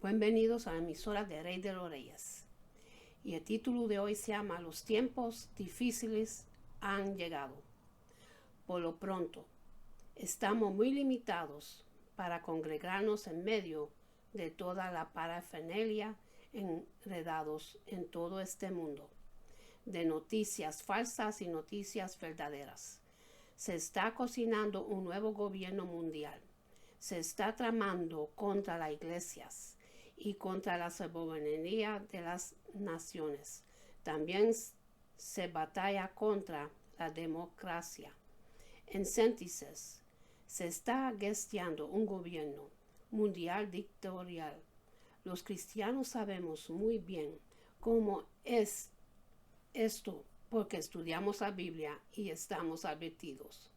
Bienvenidos a la emisora de Rey de los Reyes. Y el título de hoy se llama Los tiempos difíciles han llegado. Por lo pronto, estamos muy limitados para congregarnos en medio de toda la parafernalia enredados en todo este mundo, de noticias falsas y noticias verdaderas. Se está cocinando un nuevo gobierno mundial. Se está tramando contra las iglesias y contra la soberanía de las naciones. También se batalla contra la democracia. En síntesis, se está gestando un gobierno mundial dictatorial. Los cristianos sabemos muy bien cómo es esto porque estudiamos la Biblia y estamos advertidos.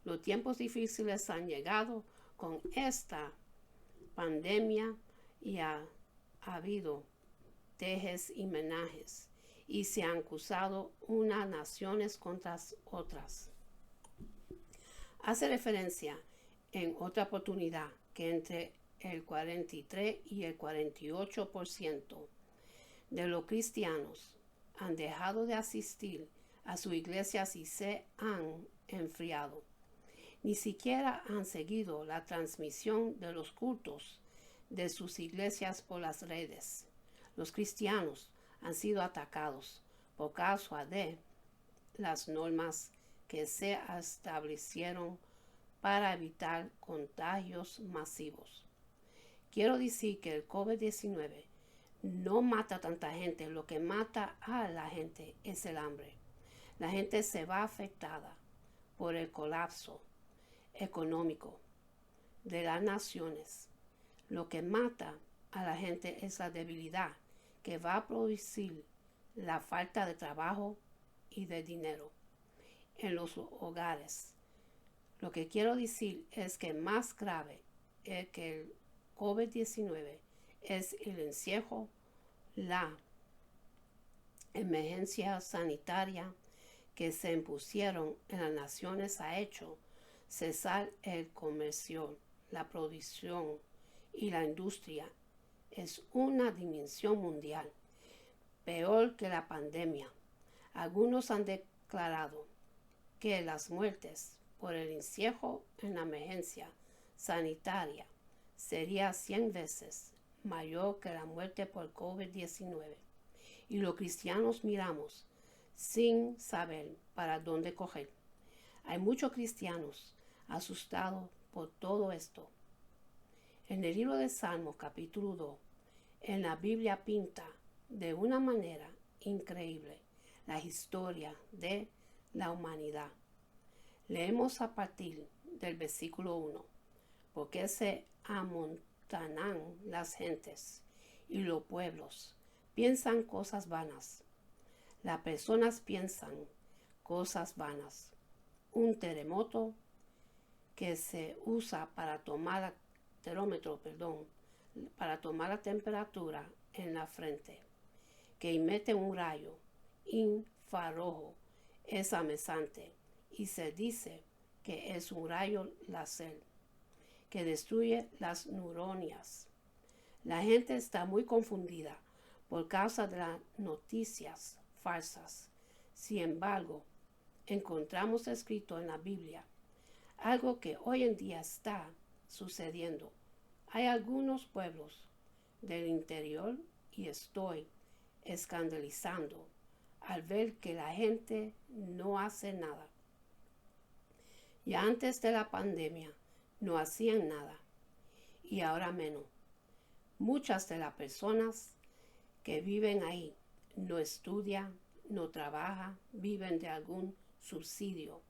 Los tiempos difíciles han llegado con esta pandemia y ha habido dejes y menajes y se han acusado unas naciones contra otras. Hace referencia en otra oportunidad que entre el 43 y el 48% de los cristianos han dejado de asistir a sus iglesias y se han enfriado. Ni siquiera han seguido la transmisión de los cultos de sus iglesias por las redes. Los cristianos han sido atacados por causa de las normas que se establecieron para evitar contagios masivos. Quiero decir que el COVID-19 no mata a tanta gente, lo que mata a la gente es el hambre. La gente se va afectada por el colapso económico de las naciones. Lo que mata a la gente es la debilidad que va a producir la falta de trabajo y de dinero en los hogares. Lo que quiero decir es que más grave es que el COVID-19 es el encierro, la emergencia sanitaria que se impusieron en las naciones ha hecho cesar el comercio, la producción y la industria. Es una dimensión mundial, peor que la pandemia. Algunos han declarado que las muertes por el encierro en la emergencia sanitaria sería 100 veces mayor que la muerte por COVID-19. Y los cristianos miramos sin saber para dónde coger. Hay muchos cristianos asustados por todo esto. En el libro de Salmos capítulo 2, en la Biblia pinta de una manera increíble la historia de la humanidad. Leemos a partir del versículo 1. Porque se amontonan las gentes y los pueblos piensan cosas vanas. Las personas piensan cosas vanas. Un terremoto que se usa para tomar para tomar la temperatura en la frente, que emite un rayo infrarrojo, es amenazante y se dice que es un rayo láser que destruye las neuronas. La gente está muy confundida por causa de las noticias falsas. Sin embargo, encontramos escrito en la Biblia algo que hoy en día está sucediendo. Hay algunos pueblos del interior y estoy escandalizando al ver que la gente no hace nada. Ya antes de la pandemia no hacían nada y ahora menos. Muchas de las personas que viven ahí no estudian, no trabajan, viven de algún subsidio.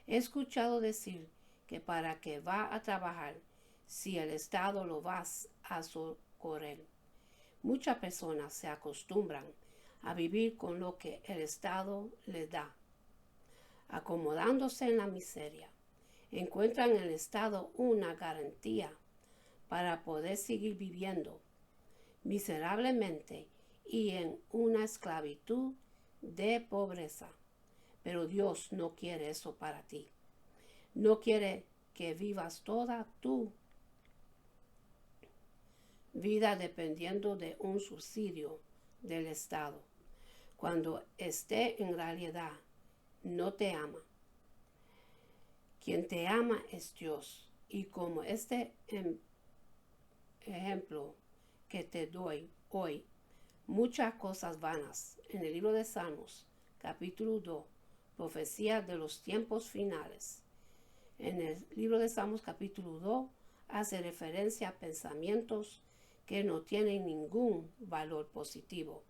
He escuchado decir que para qué va a trabajar si el Estado lo va a socorrer. Muchas personas se acostumbran a vivir con lo que el Estado les da, acomodándose en la miseria. Encuentran en el Estado una garantía para poder seguir viviendo miserablemente y en una esclavitud de pobreza. Pero Dios no quiere eso para ti. No quiere que vivas toda tu vida dependiendo de un subsidio del Estado, cuando éste en realidad no te ama. Quien te ama es Dios, y como este ejemplo que te doy hoy, muchas cosas vanas en el libro de Salmos, capítulo 2, profecía de los tiempos finales. En el libro de Salmos, capítulo 2, hace referencia a pensamientos que no tienen ningún valor positivo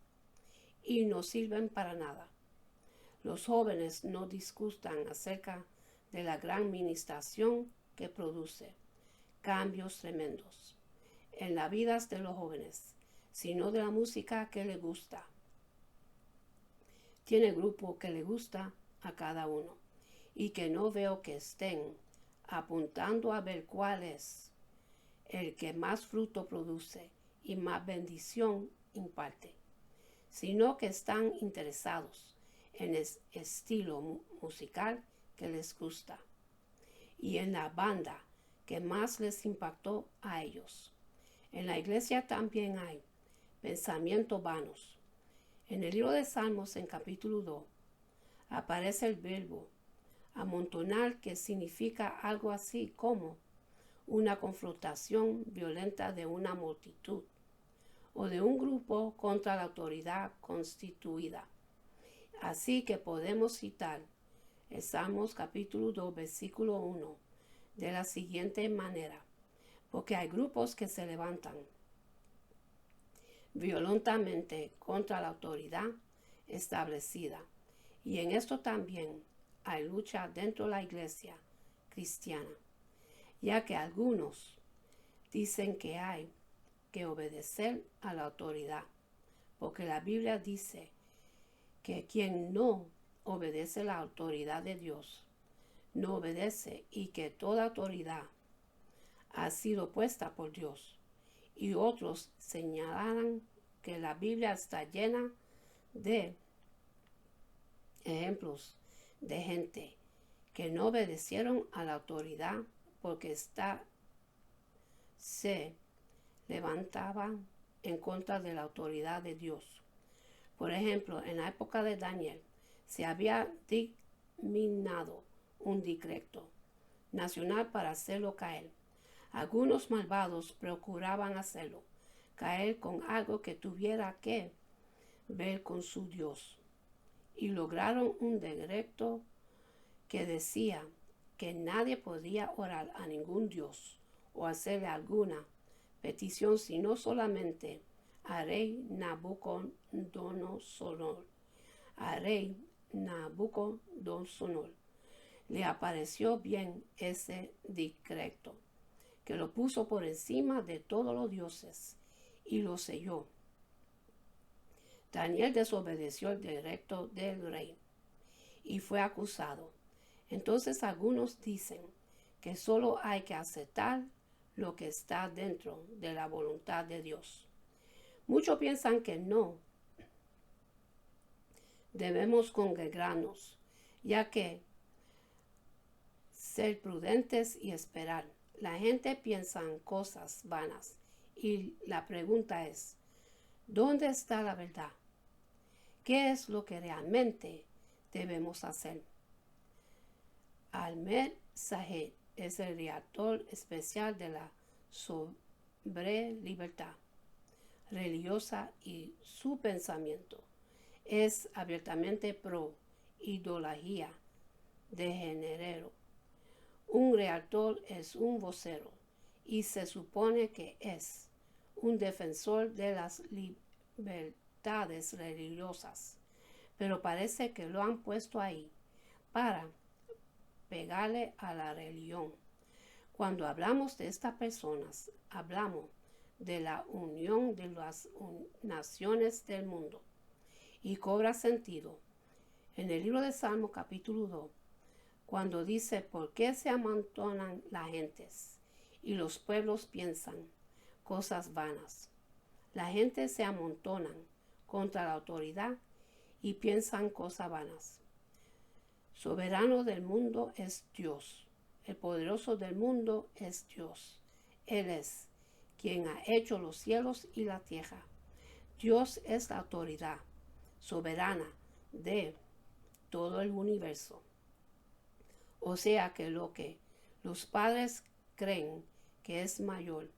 y no sirven para nada. Los jóvenes no discutan acerca de la gran ministración que produce cambios tremendos en las vidas de los jóvenes, sino de la música que le gusta. Tiene grupo que le gusta a cada uno y que no veo que estén apuntando a ver cuál es el que más fruto produce y más bendición imparte, sino que están interesados en el estilo musical que les gusta y en la banda que más les impactó a ellos. En la iglesia también hay pensamientos vanos. En el libro de Salmos, en capítulo 2, aparece el verbo amontonar, que significa algo así como una confrontación violenta de una multitud o de un grupo contra la autoridad constituida. Así que podemos citar el Salmos capítulo 2, versículo 1, de la siguiente manera: porque hay grupos que se levantan violentamente contra la autoridad establecida, y en esto también hay lucha dentro de la iglesia cristiana, ya que algunos dicen que hay que obedecer a la autoridad, porque la Biblia dice que quien no obedece la autoridad de Dios no obedece, y que toda autoridad ha sido puesta por Dios. Y otros señalan que la Biblia está llena de ejemplos de gente que no obedecieron a la autoridad porque se levantaban en contra de la autoridad de Dios. Por ejemplo, en la época de Daniel se había dictaminado un decreto nacional para hacerlo caer. Algunos malvados procuraban hacerlo caer con algo que tuviera que ver con su Dios, y lograron un decreto que decía que nadie podía orar a ningún Dios o hacerle alguna petición, sino solamente al rey Nabucodonosor. Al rey Nabucodonosor le apareció bien ese decreto, que lo puso por encima de todos los dioses y lo selló. Daniel desobedeció el decreto del rey y fue acusado. Entonces algunos dicen que solo hay que aceptar lo que está dentro de la voluntad de Dios. Muchos piensan que no debemos congregarnos, ya que ser prudentes y esperar. La gente piensa en cosas vanas y la pregunta es: ¿dónde está la verdad? ¿Qué es lo que realmente debemos hacer? Ahmed Sahed es el redactor especial de la sobre libertad religiosa, y su pensamiento es abiertamente pro idolatría de género. Un redactor es un vocero y se supone que es un defensor de las libertades religiosas, pero parece que lo han puesto ahí para pegarle a la religión. Cuando hablamos de estas personas, hablamos de la unión de las naciones del mundo, y cobra sentido en el libro de Salmos capítulo 2, cuando dice: ¿por qué se amontonan las gentes y los pueblos piensan cosas vanas? La gente se amontonan contra la autoridad y piensan cosas vanas. Soberano del mundo es Dios. El poderoso del mundo es Dios. Él es quien ha hecho los cielos y la tierra. Dios es la autoridad soberana de todo el universo. O sea que lo que los padres creen que es mayor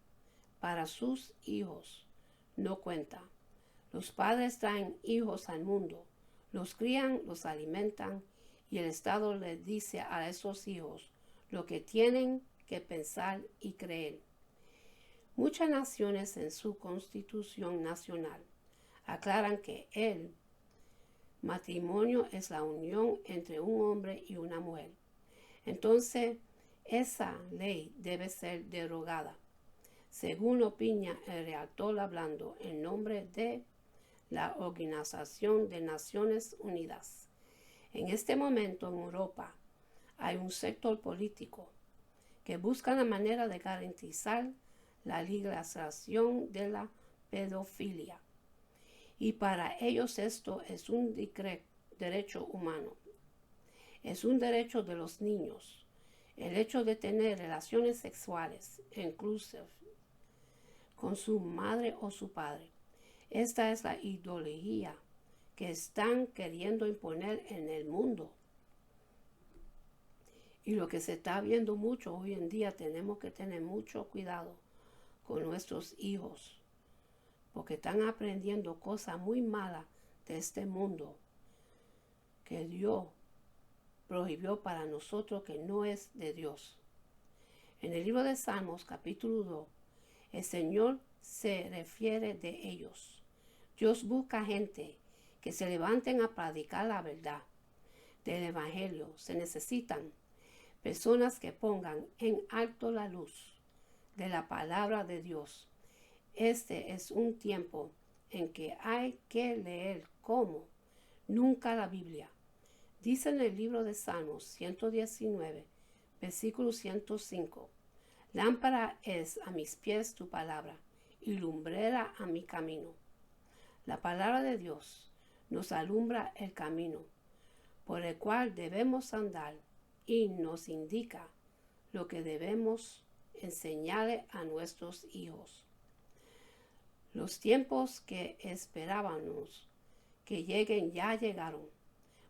para sus hijos no cuenta. Los padres traen hijos al mundo, los crían, los alimentan y el Estado les dice a esos hijos lo que tienen que pensar y creer. Muchas naciones en su constitución nacional aclaran que el matrimonio es la unión entre un hombre y una mujer. Entonces, esa ley debe ser derogada, según opina el redactor hablando en nombre de la Organización de Naciones Unidas. En este momento en Europa hay un sector político que busca la manera de garantizar la legalización de la pedofilia. Y para ellos esto es un derecho humano. Es un derecho de los niños. El hecho de tener relaciones sexuales, incluso con su madre o su padre. Esta es la ideología que están queriendo imponer en el mundo. Y lo que se está viendo mucho hoy en día, tenemos que tener mucho cuidado con nuestros hijos, porque están aprendiendo cosas muy malas de este mundo que Dios prohibió para nosotros, que no es de Dios. En el libro de Salmos, capítulo 2, el Señor se refiere de ellos. Dios busca gente que se levanten a predicar la verdad del Evangelio. Se necesitan personas que pongan en alto la luz de la palabra de Dios. Este es un tiempo en que hay que leer como nunca la Biblia. Dice en el libro de Salmos 119, versículo 105, lámpara es a mis pies tu palabra y lumbrera a mi camino. La palabra de Dios nos alumbra el camino por el cual debemos andar y nos indica lo que debemos enseñarle a nuestros hijos. Los tiempos que esperábamos que lleguen ya llegaron.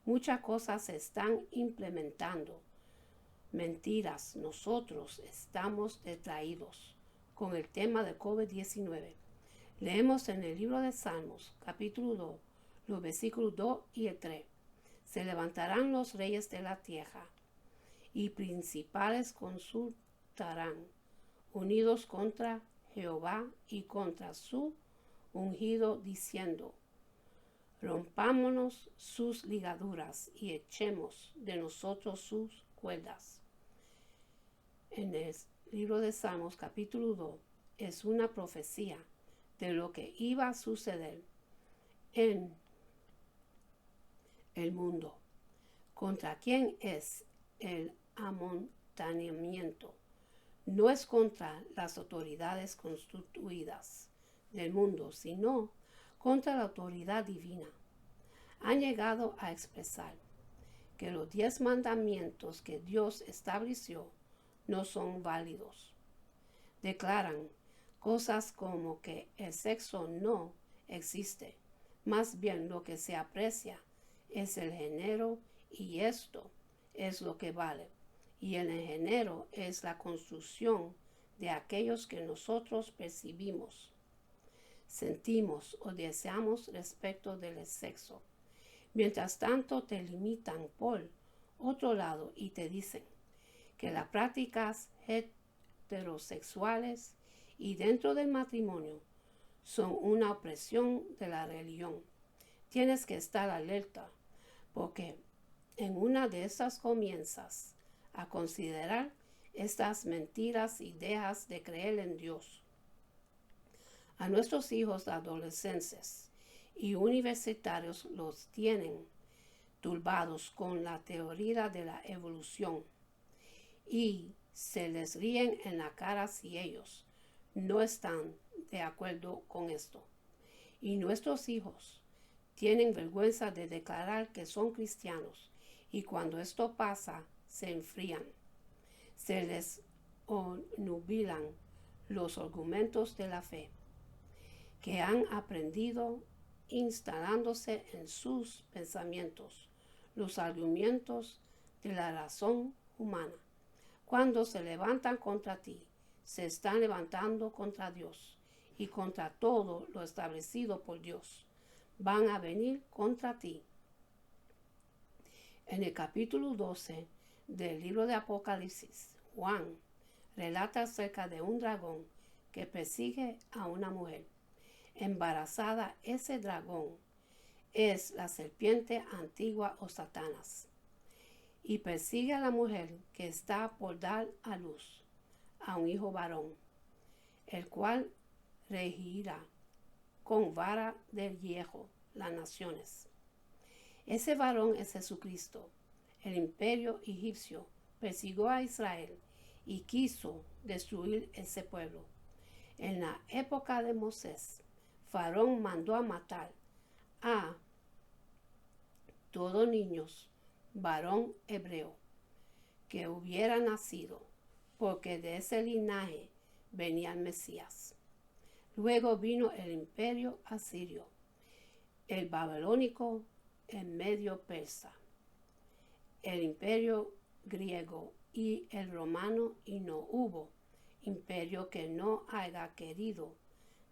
Muchas cosas se están implementando. Mentiras, nosotros estamos distraídos con el tema de COVID-19. Leemos en el libro de Salmos, capítulo 2, los versículos 2 y el 3. Se levantarán los reyes de la tierra y principales consultarán, unidos contra Jehová y contra su ungido, diciendo, rompámonos sus ligaduras y echemos de nosotros sus cuerdas. En el libro de Salmos, capítulo 2, es una profecía de lo que iba a suceder en el mundo. ¿Contra quién es el amontonamiento? No es contra las autoridades constituidas del mundo, sino contra la autoridad divina. Han llegado a expresar que los 10 mandamientos que Dios estableció no son válidos. Declaran cosas como que el sexo no existe, más bien lo que se aprecia es el género y esto es lo que vale. Y el género es la construcción de aquellos que nosotros percibimos, sentimos o deseamos respecto del sexo. Mientras tanto te limitan por otro lado y te dicen que las prácticas heterosexuales y dentro del matrimonio son una opresión de la religión. Tienes que estar alerta porque en una de esas comienzas a considerar estas mentiras y dejas de creer en Dios. A nuestros hijos adolescentes y universitarios los tienen turbados con la teoría de la evolución y se les ríen en la cara si ellos no están de acuerdo con esto. Y nuestros hijos tienen vergüenza de declarar que son cristianos y cuando esto pasa se enfrían, se les obnubilan los argumentos de la fe que han aprendido instalándose en sus pensamientos, los argumentos de la razón humana. Cuando se levantan contra ti, se están levantando contra Dios y contra todo lo establecido por Dios. Van a venir contra ti. En el capítulo 12 del libro de Apocalipsis, Juan relata acerca de un dragón que persigue a una mujer embarazada. Ese dragón es la serpiente antigua o Satanás, y persigue a la mujer que está por dar a luz a un hijo varón, el cual regirá con vara de hierro las naciones. Ese varón es Jesucristo. El imperio egipcio persiguió a Israel y quiso destruir ese pueblo. En la época de Moisés, Faraón mandó a matar a todo niños varón hebreo que hubiera nacido, porque de ese linaje venía el Mesías. Luego vino el imperio asirio, el babilónico, el medio persa, el imperio griego y el romano, y no hubo imperio que no haya querido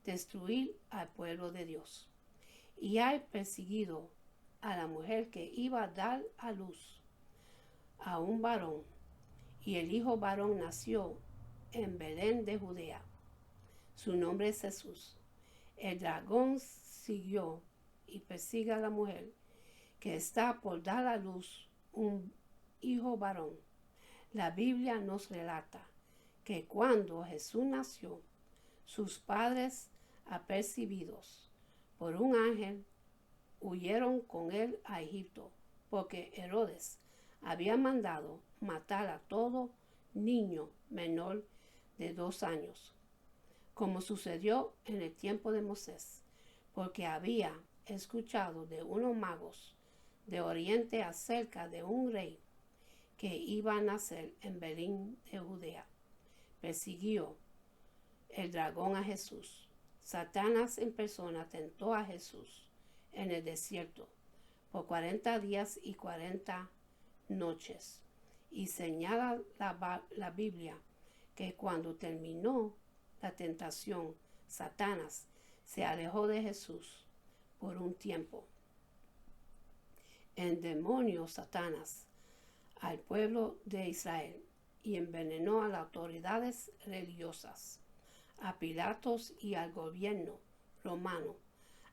destruir al pueblo de Dios y haya perseguido a la mujer que iba a dar a luz a un varón, y el hijo varón nació en Belén de Judea. Su nombre es Jesús. El dragón siguió y persigue a la mujer que está por dar a luz un hijo varón. La Biblia nos relata que cuando Jesús nació, sus padres, apercibidos por un ángel, huyeron con él a Egipto, porque Herodes había mandado matar a todo niño menor de 2 años, como sucedió en el tiempo de Moisés, porque había escuchado de unos magos de Oriente acerca de un rey que iba a nacer en Belén de Judea. Persiguió el dragón a Jesús. Satanás en persona tentó a Jesús en el desierto por 40 días y 40 noches. Y señala la Biblia que cuando terminó la tentación, Satanás se alejó de Jesús por un tiempo. Endemonió Satanás al pueblo de Israel y envenenó a las autoridades religiosas, a Pilatos y al gobierno romano,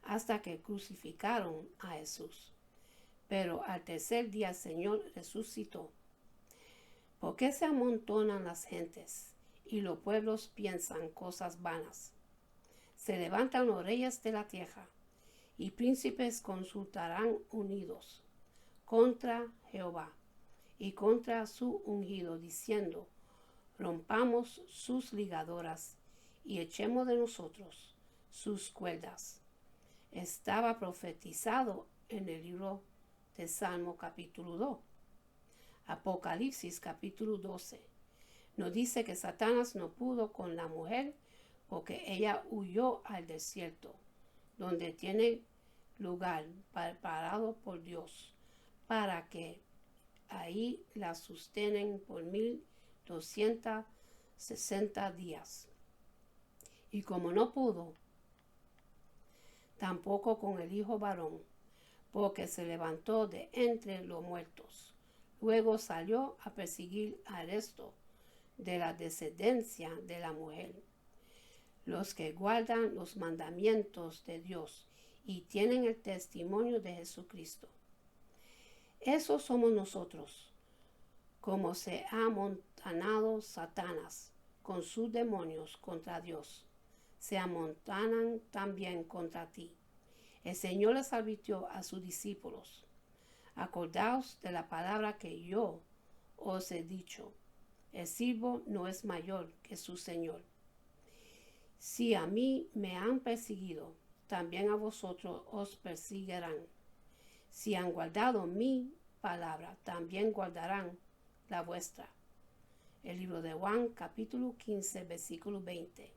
hasta que crucificaron a Jesús. Pero al tercer día el Señor resucitó. ¿Por qué se amontonan las gentes y los pueblos piensan cosas vanas? Se levantan los reyes de la tierra y príncipes consultarán unidos contra Jehová y contra su ungido, diciendo: rompamos sus ligaduras y echemos de nosotros sus cuerdas. Estaba profetizado en el libro de Salmo capítulo 2. Apocalipsis capítulo 12 nos dice que Satanás no pudo con la mujer porque ella huyó al desierto, donde tiene lugar preparado por Dios para que ahí la sostenen por 1260 días. Y como no pudo, tampoco con el hijo varón, porque se levantó de entre los muertos. Luego salió a perseguir al resto de la descendencia de la mujer, los que guardan los mandamientos de Dios y tienen el testimonio de Jesucristo. Esos somos nosotros, como se ha amontonado Satanás con sus demonios contra Dios, se amontonan también contra ti. El Señor les advirtió a sus discípulos: acordaos de la palabra que yo os he dicho, el siervo no es mayor que su Señor. Si a mí me han perseguido, también a vosotros os perseguirán. Si han guardado mi palabra, también guardarán la vuestra. El libro de Juan, capítulo 15, versículo 20.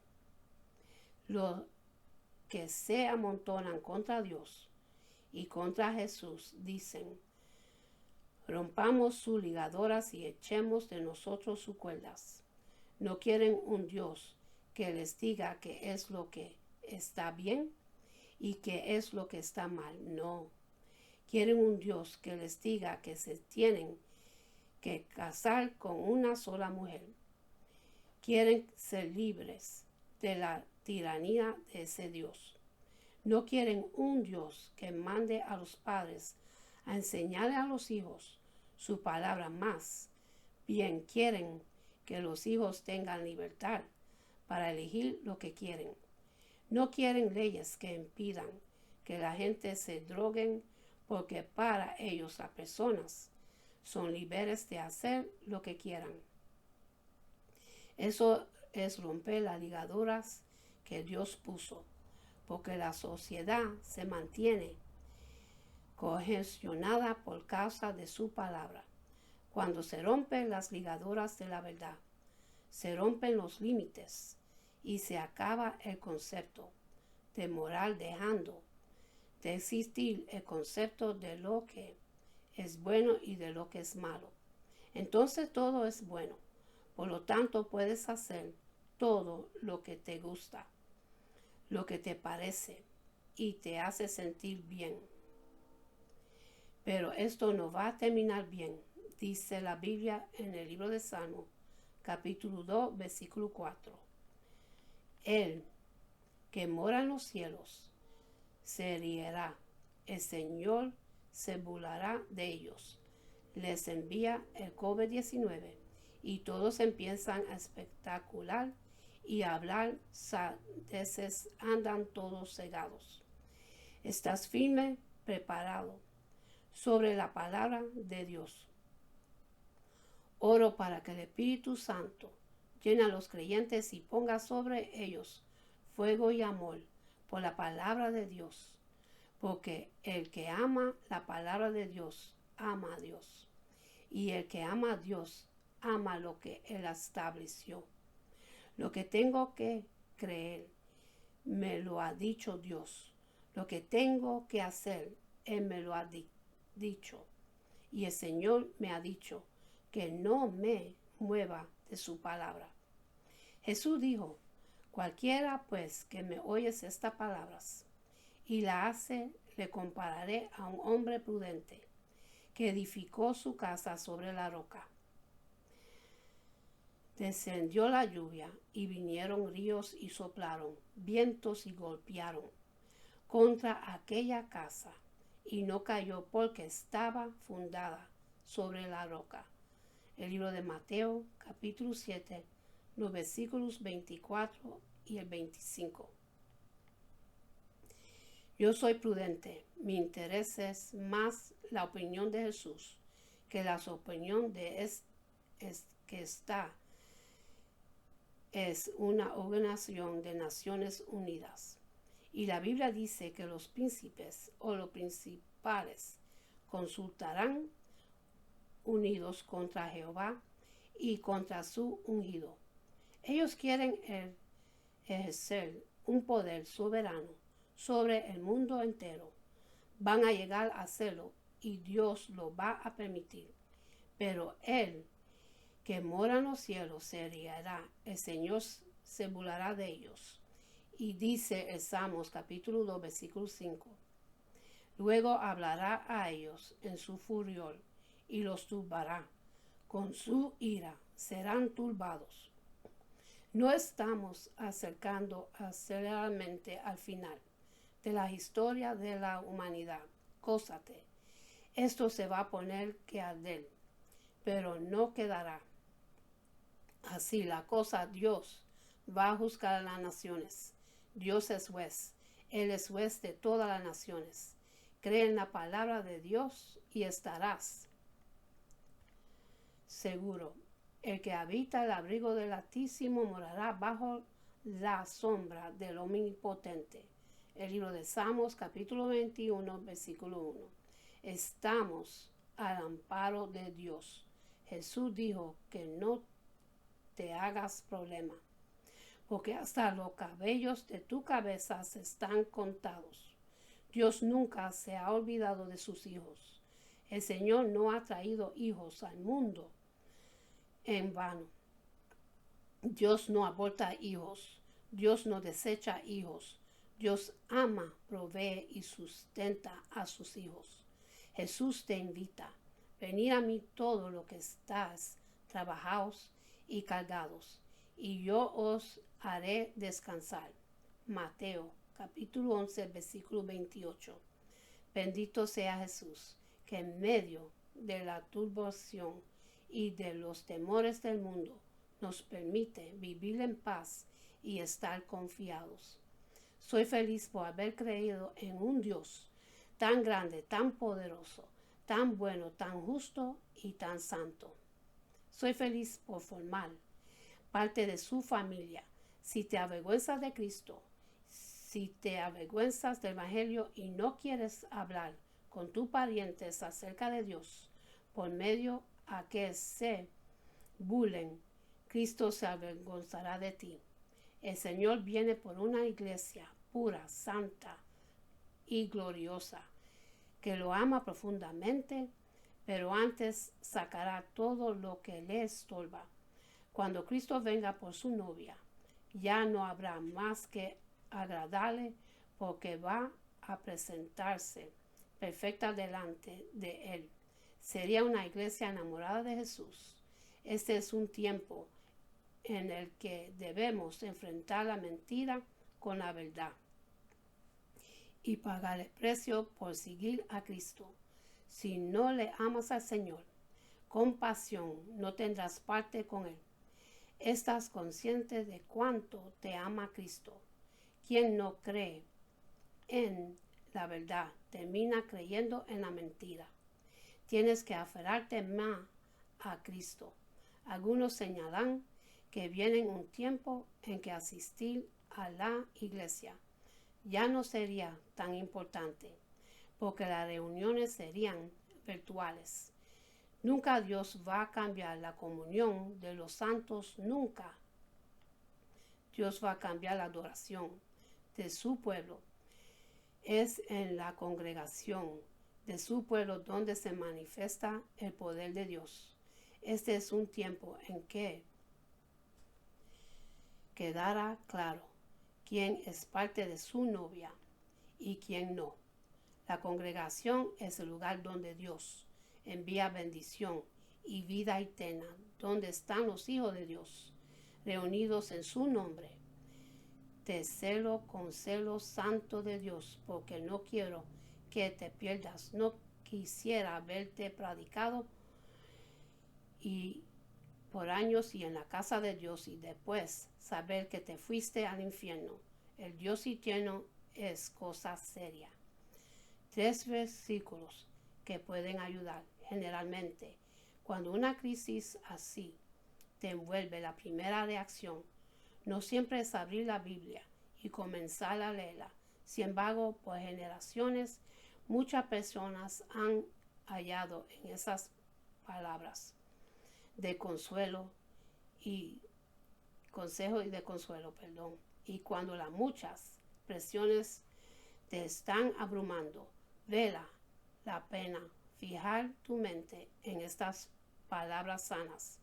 Los que se amontonan contra Dios y contra Jesús dicen: rompamos sus ligaduras y echemos de nosotros sus cuerdas. No quieren un Dios que les diga qué es lo que está bien y qué es lo que está mal. No. Quieren un Dios que les diga que se tienen que casar con una sola mujer. Quieren ser libres de la tiranía de ese Dios. No quieren un Dios que mande a los padres a enseñarle a los hijos su palabra. Más bien quieren que los hijos tengan libertad para elegir lo que quieren. No quieren leyes que impidan que la gente se droguen, porque para ellos las personas son libres de hacer lo que quieran. Eso es romper las ligaduras que Dios puso, porque la sociedad se mantiene congestionada por causa de su palabra. Cuando se rompen las ligaduras de la verdad, se rompen los límites y se acaba el concepto de moral, dejando de existir el concepto de lo que es bueno y de lo que es malo. Entonces todo es bueno. Por lo tanto, puedes hacer todo lo que te gusta, lo que te parece y te hace sentir bien. Pero esto no va a terminar bien, dice la Biblia en el libro de Salmo, capítulo 2, versículo 4. Él que mora en los cielos se reirá, el Señor se burlará de ellos. Les envía el COVID-19 y todos empiezan a especular y a hablar sandeces, andan todos cegados. Estás firme, preparado sobre la palabra de Dios. Oro para que el Espíritu Santo llene a los creyentes y ponga sobre ellos fuego y amor por la palabra de Dios, porque el que ama la palabra de Dios ama a Dios, y el que ama a Dios ama lo que Él estableció. Lo que tengo que creer me lo ha dicho Dios. Lo que tengo que hacer, Él me lo ha dicho. Y el Señor me ha dicho que no me mueva de su palabra. Jesús dijo: cualquiera pues que me oyes estas palabras y la hace, le compararé a un hombre prudente que edificó su casa sobre la roca. Descendió la lluvia y vinieron ríos y soplaron vientos y golpearon contra aquella casa, y no cayó porque estaba fundada sobre la roca. El libro de Mateo, capítulo 7, los versículos 24 y el 25. Yo soy prudente. Mi interés es más la opinión de Jesús que la opinión de que es una organización de Naciones Unidas. Y la Biblia dice que los príncipes o los principales consultarán unidos contra Jehová y contra su ungido. Ellos quieren ejercer un poder soberano sobre el mundo entero. Van a llegar a hacerlo y Dios lo va a permitir. Pero Él que mora en los cielos se reirá, el Señor se burlará de ellos. Y dice el Salmos capítulo 2, versículo 5. Luego hablará a ellos en su furor y los turbará. Con su ira serán turbados. No estamos acercando aceleradamente al final de la historia de la humanidad. Gózate. Esto se va a poner que arder, pero no quedará. Así la cosa, Dios va a juzgar a las naciones. Dios es juez. Él es juez de todas las naciones. Cree en la palabra de Dios y estarás seguro. El que habita el abrigo del Altísimo morará bajo la sombra del Omnipotente. El libro de Salmos, capítulo 21, versículo 1. Estamos al amparo de Dios. Jesús dijo que no te hagas problema, porque hasta los cabellos de tu cabeza están contados. Dios nunca se ha olvidado de sus hijos. El Señor no ha traído hijos al mundo en vano. Dios no aborta hijos. Dios no desecha hijos. Dios ama, provee y sustenta a sus hijos. Jesús te invita. Venid a mí todos los que estáis trabajados y cargados, y yo os haré descansar. Mateo capítulo 11, versículo 28. Bendito sea Jesús, que en medio de la turbación y de los temores del mundo nos permite vivir en paz y estar confiados. Soy feliz por haber creído en un Dios tan grande, tan poderoso, tan bueno, tan justo y tan santo. Soy feliz por formar parte de su familia. Si te avergüenzas de Cristo, si te avergüenzas del Evangelio y no quieres hablar con tus parientes acerca de Dios, por medio a que se burlen, Cristo se avergonzará de ti. El Señor viene por una iglesia pura, santa y gloriosa, que lo ama profundamente, pero antes sacará todo lo que le estorba. Cuando Cristo venga por su novia, ya no habrá más que agradarle, porque va a presentarse perfecta delante de Él. Sería una iglesia enamorada de Jesús. Este es un tiempo en el que debemos enfrentar la mentira con la verdad y pagar el precio por seguir a Cristo. Si no le amas al Señor con pasión, no tendrás parte con Él. Estás consciente de cuánto te ama Cristo. Quien no cree en la verdad termina creyendo en la mentira. Tienes que aferrarte más a Cristo. Algunos señalan que viene un tiempo en que asistir a la iglesia ya no sería tan importante, porque las reuniones serían virtuales. Nunca Dios va a cambiar la comunión de los santos, nunca. Dios va a cambiar la adoración de su pueblo. Es en la congregación de su pueblo donde se manifiesta el poder de Dios. Este es un tiempo en que quedará claro quién es parte de su novia y quién no. La congregación es el lugar donde Dios envía bendición y vida eterna, donde están los hijos de Dios, reunidos en su nombre. Te celo con celo santo de Dios, porque no quiero que te pierdas. No quisiera verte predicado y por años y en la casa de Dios y después saber que te fuiste al infierno. El Dios eterno es cosa seria. 3 versículos que pueden ayudar. Generalmente, cuando una crisis así te envuelve, la primera reacción no siempre es abrir la Biblia y comenzar a leerla. Sin embargo, por generaciones, muchas personas han hallado en esas palabras de consuelo y consejo y de consuelo, perdón. Y cuando las muchas presiones te están abrumando, vela la pena fijar tu mente en estas palabras sanas.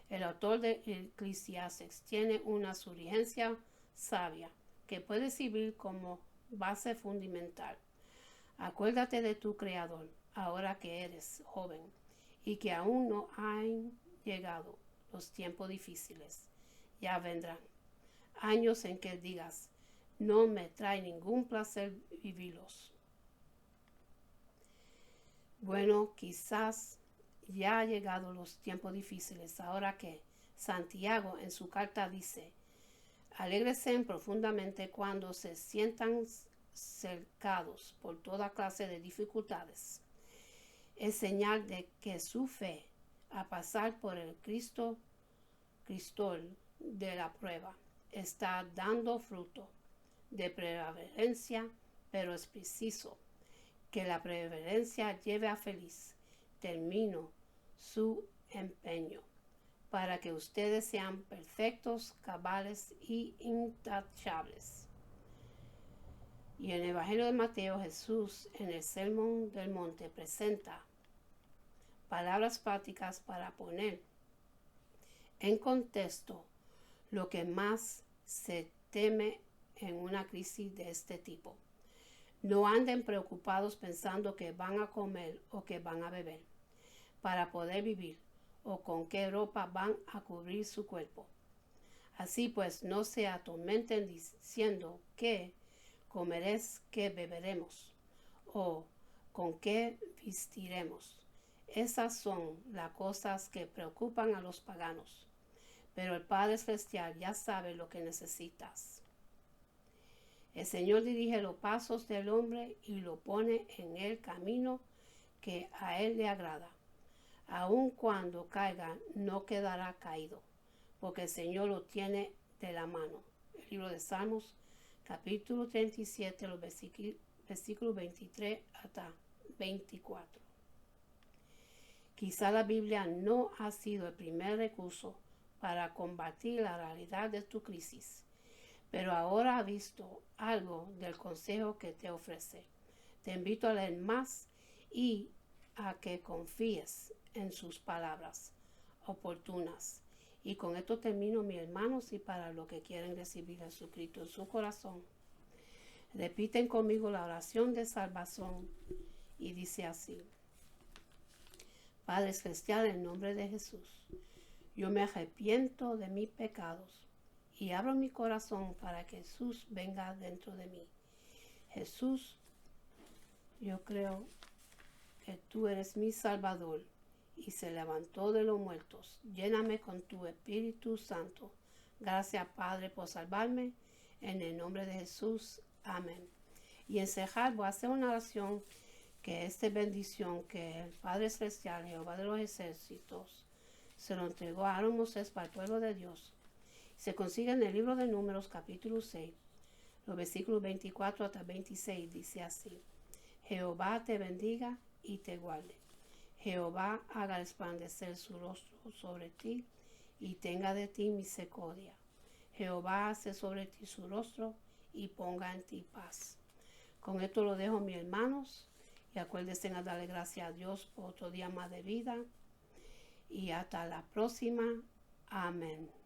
El autor de Eclesiastes tiene una sugerencia sabia que puede servir como base fundamental. Acuérdate de tu Creador ahora que eres joven y que aún no han llegado los tiempos difíciles. Ya vendrán años en que digas, no me trae ningún placer vivirlos. Bueno, quizás ya han llegado los tiempos difíciles, ahora que Santiago en su carta dice, alégrese profundamente cuando se sientan cercados por toda clase de dificultades. Es señal de que su fe, a pasar por el Cristol de la prueba, está dando fruto de perseverancia, pero es preciso que la perseverancia lleve a feliz término su empeño, para que ustedes sean perfectos, cabales y intachables. Y en el Evangelio de Mateo, Jesús en el Sermón del Monte presenta palabras prácticas para poner en contexto lo que más se teme en una crisis de este tipo. No anden preocupados pensando que van a comer o que van a beber para poder vivir, o con qué ropa van a cubrir su cuerpo. Así pues, no se atormenten diciendo qué comeremos, qué beberemos, o con qué vestiremos. Esas son las cosas que preocupan a los paganos, pero el Padre Celestial ya sabe lo que necesitas. El Señor dirige los pasos del hombre y lo pone en el camino que a Él le agrada. Aun cuando caiga, no quedará caído, porque el Señor lo tiene de la mano. El libro de Salmos, capítulo 37, los versículos 23 hasta 24. Quizá la Biblia no ha sido el primer recurso para combatir la realidad de tu crisis, pero ahora has visto algo del consejo que te ofrece. Te invito a leer más y a que confíes en sus palabras oportunas. Y con esto termino, mis hermanos, y para los que quieren recibir a Jesucristo en su corazón, repiten conmigo la oración de salvación y dice así: Padre Celestial, en nombre de Jesús, yo me arrepiento de mis pecados y abro mi corazón para que Jesús venga dentro de mí. Jesús, yo creo que tú eres mi Salvador y se levantó de los muertos. Lléname con tu Espíritu Santo. Gracias, Padre, por salvarme. En el nombre de Jesús. Amén. Y en cerrar voy a hacer una oración que esta bendición que el Padre Celestial, Jehová de los ejércitos, se lo entregó a Aarón Moisés para el pueblo de Dios. Se consigue en el libro de Números, capítulo 6, los versículos 24 hasta 26. Dice así: Jehová te bendiga y te guarde. Jehová haga resplandecer su rostro sobre ti y tenga de ti misericordia. Jehová hace sobre ti su rostro y ponga en ti paz. Con esto lo dejo, mis hermanos, y acuérdense a darle gracias a Dios por otro día más de vida. Y hasta la próxima. Amén.